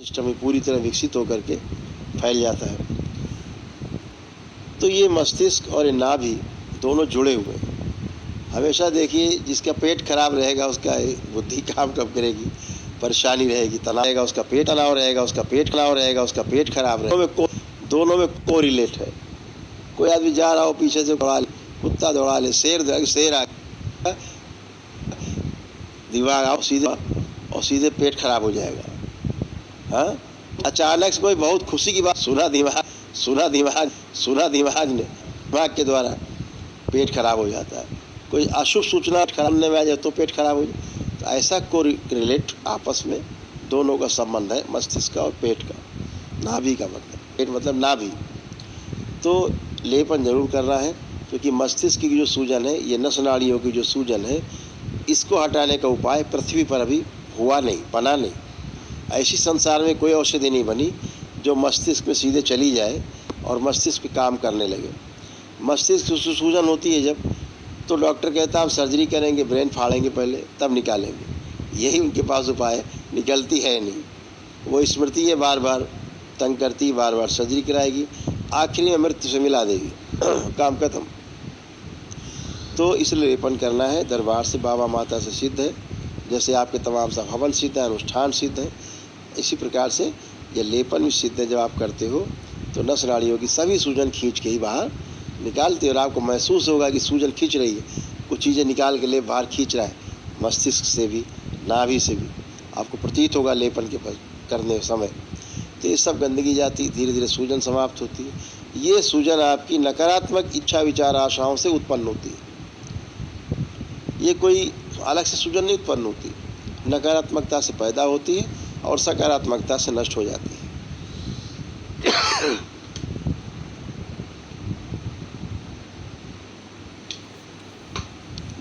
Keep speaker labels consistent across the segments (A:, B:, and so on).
A: System में पूरी तरह विकसित होकर के फैल जाता है। तो ये मस्तिष्क और ये नाभि दोनों जुड़े हुए हैं। हमेशा देखिए, जिसका पेट खराब रहेगा उसका बुद्धि काम कब करेगी, परेशानी रहेगी, तनाव रहेगा, उसका पेट तनाव रहेगा, उसका पेट खराब रहेगा, उसका पेट खराब रहेगा। दोनों में कोरिलेट है। कोई आदमी जा रहा हो, पीछे से दौड़ा ले, कुत्ता दौड़ा ले, शेर आ दिमाग आओ सीधे पेट खराब हो जाएगा। हाँ, अचानक से कोई बहुत खुशी की बात सुना दिमाग के द्वारा पेट खराब हो जाता है। कोई अशुभ सूचना खराबने में आ जाए तो पेट खराब हो जाए। तो ऐसा कोरिलेट आपस में दोनों का संबंध है, मस्तिष्क का और पेट का, नाभि का मतलब, पेट मतलब नाभि। तो लेपन जरूर करना है, क्योंकि मस्तिष्क की जो सूजन है, ये नस नाड़ियों की जो सूजन है, इसको हटाने का उपाय पृथ्वी पर अभी हुआ नहीं, बना नहीं। ऐसी संसार में कोई औषधि नहीं बनी जो मस्तिष्क में सीधे चली जाए और मस्तिष्क पे काम करने लगे। मस्तिष्क की सूजन होती है जब, तो डॉक्टर कहता है हम सर्जरी करेंगे, ब्रेन फाड़ेंगे पहले, तब निकालेंगे। यही उनके पास उपाय है, निकलती है नहीं। वो स्मृति है, बार बार तंग करती, बार बार सर्जरी कराएगी, आखिरी में मृत्यु से मिला देगी। काम खत्म। तो इसलिए लेपन करना है। दरबार से, बाबा माता से सिद्ध है। जैसे आपके तमाम सा हवन सिद्ध है, अनुष्ठान सिद्ध है, इसी प्रकार से ये लेपन भी सिद्ध है। जब आप करते हो तो नस नाड़ियों की सभी सूजन खींच के ही बाहर निकालते हो, और आपको महसूस होगा कि सूजन खींच रही है, कुछ चीज़ें निकाल के ले बाहर खींच रहा है, मस्तिष्क से भी, नाभि से भी आपको प्रतीत होगा लेपन के करने समय। तो ये सब गंदगी जाती, धीरे धीरे सूजन समाप्त होती है। ये सूजन आपकी नकारात्मक इच्छा विचार आशाओं से उत्पन्न होती है। ये कोई अलग से सूजन नहीं उत्पन्न होती, नकारात्मकता से पैदा होती है और सकारात्मकता से नष्ट हो जाती है।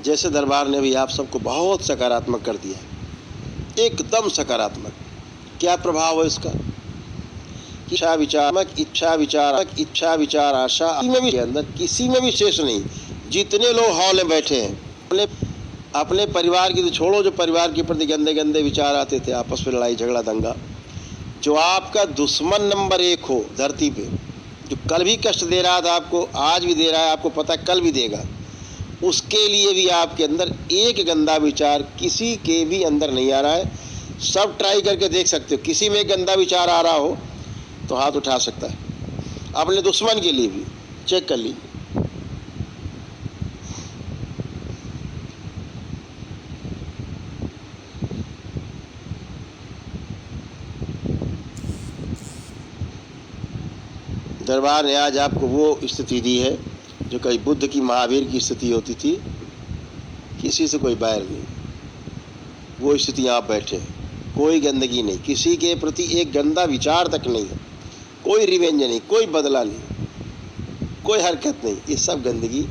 A: जैसे दरबार ने भी आप सबको बहुत सकारात्मक कर दिया है, एकदम सकारात्मक। क्या प्रभाव है इसका? इच्छा विचार आशा में भी अंदर किसी में भी शेष नहीं। जितने लोग हॉल में बैठे हैं, अपने परिवार की तो छोड़ो, जो परिवार के प्रति गंदे गंदे विचार आते थे, आपस में लड़ाई झगड़ा दंगा, जो आपका दुश्मन नंबर 1 हो धरती पे, जो कल भी कष्ट दे रहा था आपको, आज भी दे रहा है, आपको पता कल भी देगा, उसके लिए भी आपके अंदर एक गंदा विचार किसी के भी अंदर नहीं आ रहा है। सब ट्राई करके देख सकते हो, किसी में एक गंदा विचार आ रहा हो तो हाथ उठा सकता है। अपने दुश्मन के लिए भी चेक कर लीजिए। दरबार ने आज आपको वो स्थिति दी है जो कभी बुद्ध की, महावीर की स्थिति होती थी, किसी से कोई बैर नहीं, वो स्थिति आप बैठे, कोई गंदगी नहीं, किसी के प्रति एक गंदा विचार तक नहीं है, कोई रिवेंज नहीं, कोई बदला नहीं, कोई हरकत नहीं। ये सब गंदगी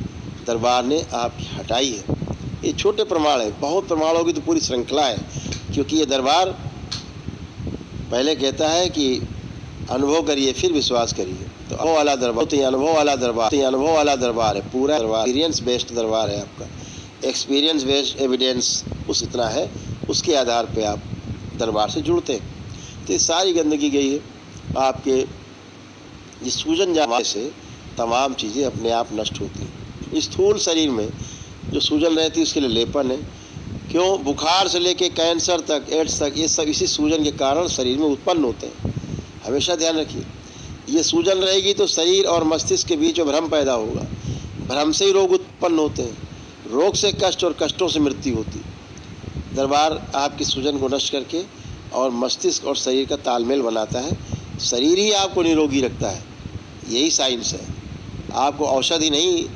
A: दरबार ने आपकी हटाई है। ये छोटे प्रमाण है, बहुत प्रमाणों की तो पूरी श्रृंखला है, क्योंकि ये दरबार पहले कहता है कि अनुभव करिए फिर विश्वास करिए। तो अनुभव वाला दरबार, तो ये अनुभव वाला दरबार है, पूरा दरबार एक्सपीरियंस बेस्ड दरबार है आपका। एक्सपीरियंस बेस्ड एविडेंस उस इतना है, उसके आधार पे आप दरबार से जुड़ते हैं। तो ये सारी गंदगी गई है आपके इस सूजन जाने से, तमाम चीज़ें अपने आप नष्ट होती हैं। स्थूल शरीर में जो सूजन रहती है उसके लिए लेपन है। क्यों? बुखार से लेके कैंसर तक, एड्स तक, ये सब इसी सूजन के कारण शरीर में उत्पन्न होते हैं। हमेशा ध्यान रखिए, ये सूजन रहेगी तो शरीर और मस्तिष्क के बीच में भ्रम पैदा होगा, भ्रम से ही रोग उत्पन्न होते हैं, रोग से कष्ट और कष्टों से मृत्यु होती है। दरबार आपकी सूजन को नष्ट करके और मस्तिष्क और शरीर का तालमेल बनाता है। शरीर ही आपको निरोगी रखता है, यही साइंस है। आपको औषधि नहीं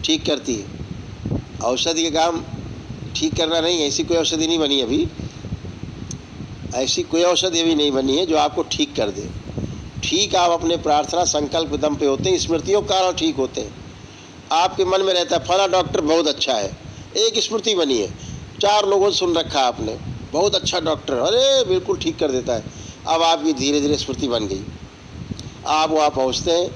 A: ठीक करती है, औषधि का काम ठीक करना नहीं है। ऐसी कोई औषधि नहीं बनी अभी, ऐसी कोई औषधि अभी नहीं बनी है जो आपको ठीक कर दे। ठीक आप अपने प्रार्थना संकल्प दम पे होते हैं, स्मृतियों के कारण ठीक होते हैं। आपके मन में रहता है फला डॉक्टर बहुत अच्छा है, एक स्मृति बनी है, 4 लोगों से सुन रखा आपने, बहुत अच्छा डॉक्टर, अरे बिल्कुल ठीक कर देता है। अब आपकी धीरे धीरे स्मृति बन गई, आप वहाँ पहुँचते हैं,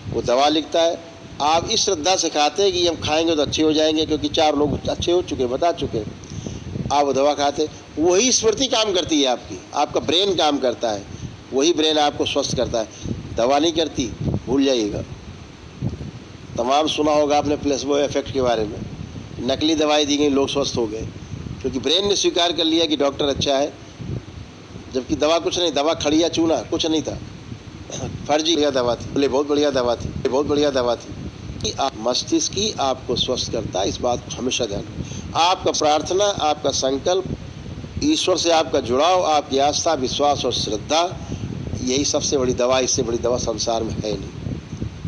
A: वो दवा लिखता है, आप इस श्रद्धा से खाते हैं कि हम खाएंगे तो अच्छे हो जाएंगे, क्योंकि 4 लोग अच्छे हो चुके, बता चुके, आप वो दवा खाते, वही स्मृति काम करती है आपकी, आपका ब्रेन काम करता है, वही ब्रेन आपको स्वस्थ करता है, दवा नहीं करती, भूल जाइएगा। तमाम सुना होगा आपने प्लेसबो इफेक्ट के बारे में, नकली दवाई दी गई, लोग स्वस्थ हो गए, क्योंकि ब्रेन ने स्वीकार कर लिया कि डॉक्टर अच्छा है, जबकि दवा कुछ नहीं, दवा खड़िया चूना कुछ नहीं था, फर्जी दवा थी, बोले बहुत बढ़िया दवा थी, बहुत बढ़िया दवा थी। कि आप मस्तिष्क ही आपको स्वस्थ करता है, इस बात को हमेशा ध्यान रखें। आपका प्रार्थना, आपका संकल्प, ईश्वर से आपका जुड़ाव, आपकी आस्था, विश्वास और श्रद्धा, यही सबसे बड़ी दवा। इससे बड़ी दवा संसार में है नहीं,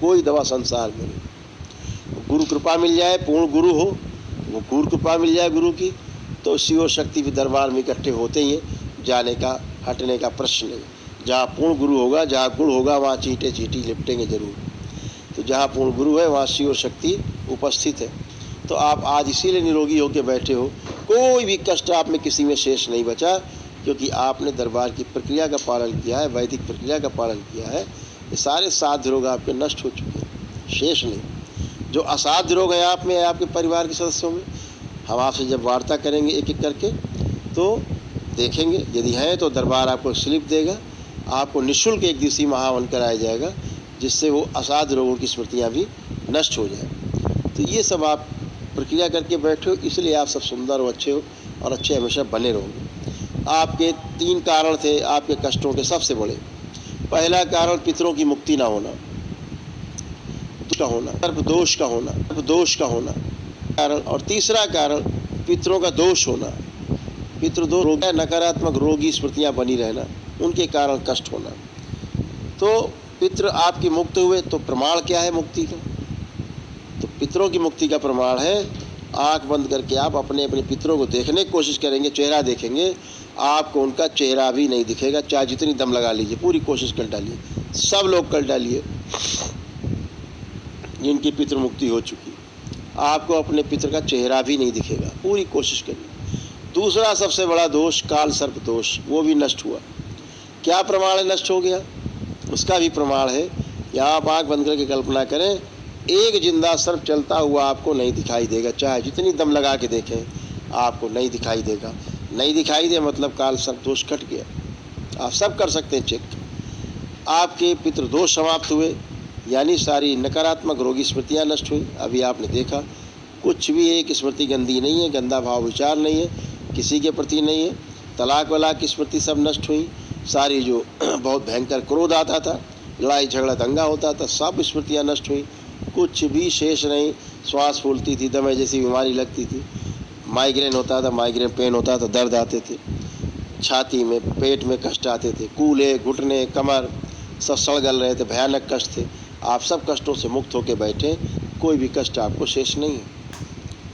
A: कोई दवा संसार में नहीं। गुरु कृपा मिल जाए, पूर्ण गुरु हो, वो गुरु कृपा मिल जाए गुरु की, तो शिव शक्ति भी दरबार में इकट्ठे होते ही हैं, जाने का हटने का प्रश्न नहीं। जहाँ पूर्ण गुरु होगा, जहाँ गुण होगा, वहाँ चींटे चींटी लिपटेंगे जरूर। तो जहाँ पूर्ण गुरु है वहाँ शिव शक्ति उपस्थित है। तो आप आज इसीलिए निरोगी होकर बैठे हो, कोई भी कष्ट आप में किसी में शेष नहीं बचा, क्योंकि आपने दरबार की प्रक्रिया का पालन किया है, वैदिक प्रक्रिया का पालन किया है। ये सारे साध्य रोग आपके नष्ट हो चुके हैं, शेष नहीं। जो असाध्य रोग है आप में, आपके परिवार के सदस्यों में, हम आपसे जब वार्ता करेंगे एक एक करके तो देखेंगे, यदि है तो दरबार आपको स्लिप देगा, आपको निःशुल्क एक दिवसीय महावन कराया जाएगा, जिससे वो असाध्य रोगों की स्मृतियाँ भी नष्ट हो जाए। तो ये सब आप प्रक्रिया करके बैठे हो, इसलिए आप सब सुंदर हो, अच्छे हो और अच्छे हमेशा बने रहोगे। आपके 3 कारण थे आपके कष्टों के सबसे बड़े। पहला कारण पितरों की मुक्ति ना होना, दोष का होना कारण, और तीसरा कारण पितरों का दोष होना, पितृदोष रोग, नकारात्मक रोगी स्मृतियाँ बनी रहना, उनके कारण कष्ट होना। तो पितृ आपके मुक्त हुए तो प्रमाण क्या है मुक्ति का? तो पितरों की मुक्ति का प्रमाण है, आंख बंद करके आप अपने अपने पितरों को देखने की कोशिश करेंगे, चेहरा देखेंगे, आपको उनका चेहरा भी नहीं दिखेगा, चाहे जितनी दम लगा लीजिए, पूरी कोशिश कर डालिए, सब लोग कर डालिए जिनकी पितृ मुक्ति हो चुकी, आपको अपने पितर का चेहरा भी नहीं दिखेगा, पूरी कोशिश करिए। दूसरा सबसे बड़ा दोष काल सर्प दोष, वो भी नष्ट हुआ। क्या प्रमाण है नष्ट हो गया? उसका भी प्रमाण है कि आप आँख बंद करके कल्पना करें, एक जिंदा सर्प चलता हुआ आपको नहीं दिखाई देगा, चाहे जितनी दम लगा के देखें आपको नहीं दिखाई देगा। नहीं दिखाई दे मतलब काल सर्प दोष कट गया। आप सब कर सकते हैं चेक। आपके पितृदोष समाप्त हुए, यानी सारी नकारात्मक रोगी स्मृतियाँ नष्ट हुई। अभी आपने देखा कुछ भी एक स्मृति गंदी नहीं है, गंदा भाव विचार नहीं है, किसी के प्रति नहीं है। तलाक वलाक की स्मृति सब नष्ट हुई, सारी जो बहुत भयंकर क्रोध आता था, लड़ाई झगड़ा दंगा होता था, सब स्मृतियाँ नष्ट हुई, कुछ भी शेष नहीं। श्वास फूलती थी, दमे जैसी बीमारी लगती थी, माइग्रेन होता था, माइग्रेन पेन होता था, दर्द आते थे, छाती में पेट में कष्ट आते थे, कूल्हे घुटने कमर सब सड़ गल रहे थे, भयानक कष्ट थे। आप सब कष्टों से मुक्त होकर बैठे, कोई भी कष्ट आपको शेष नहीं है।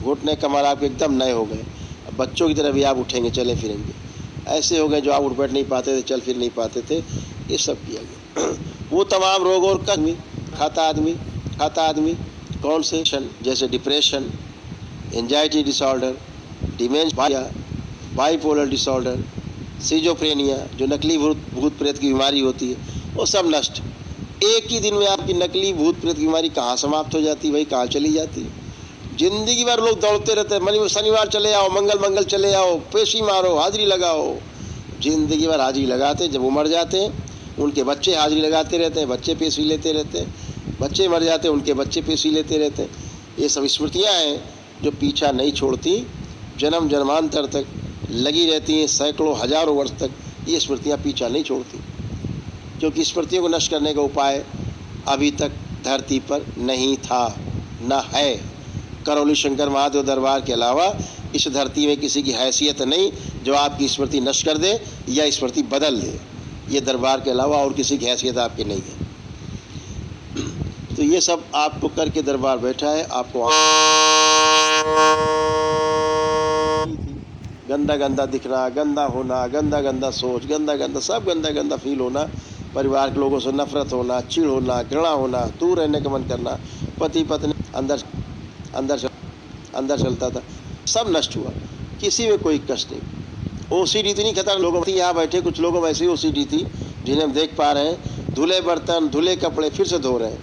A: घुटने कमर आपके एकदम नए हो गए, अब बच्चों की तरह भी आप उठेंगे, चले फिरेंगे, ऐसे हो गए जो आप उठ बैठ नहीं पाते थे, चल फिर नहीं पाते थे, ये सब किया गया। वो तमाम रोग और खाता आदमी कौन से, जैसे depression, anxiety disorder, dementia, bipolar disorder, schizophrenia, जो नकली भूत प्रेत की बीमारी होती है, वो सब नष्ट। एक ही दिन में आपकी नकली भूत प्रेत की बीमारी कहाँ समाप्त हो जाती है भाई, कहाँ चली जाती है। जिंदगी भर लोग दौड़ते रहते हैं, शनिवार चले आओ, मंगल चले आओ, पेशी मारो, हाजिरी लगाओ, जिंदगी भर हाजिरी लगाते। जब वो मर जाते हैं उनके बच्चे हाजिरी लगाते रहते हैं, बच्चे पेशी लेते रहते हैं, बच्चे मर जाते हैं उनके बच्चे पेशी लेते रहते हैं। ये सब स्मृतियाँ हैं जो पीछा नहीं छोड़ती, जन्म जन्मांतर तक लगी रहती हैं, सैकड़ों हजारों वर्ष तक ये स्मृतियाँ पीछा नहीं छोड़ती, क्योंकि स्मृतियों को नष्ट करने का उपाय अभी तक धरती पर नहीं था, न है। करौली शंकर महादेव दरबार के अलावा इस धरती में किसी की हैसियत नहीं जो आपकी स्मृति नष्ट कर दे या स्मृति बदल दे। ये दरबार के अलावा और किसी की हैसियत आपकी नहीं है। तो ये सब आपको करके दरबार बैठा है। आपको गंदा गंदा दिखना, गंदा होना, गंदा गंदा सोच, गंदा गंदा सब गंदा गंदा फील होना, परिवार के लोगों से नफरत होना, चिढ़ होना, घृणा होना, दूर रहने का मन करना, पति पत्नी अंदर चलता था, सब नष्ट हुआ। किसी में कोई कष्ट नहीं। ओसीडी इतनी खतरनाक लोगों में, यहाँ बैठे कुछ लोगों में ऐसी ओसीडी थी जिन्हें हम देख पा रहे हैं, धुले बर्तन धुले कपड़े फिर से धो रहे हैं,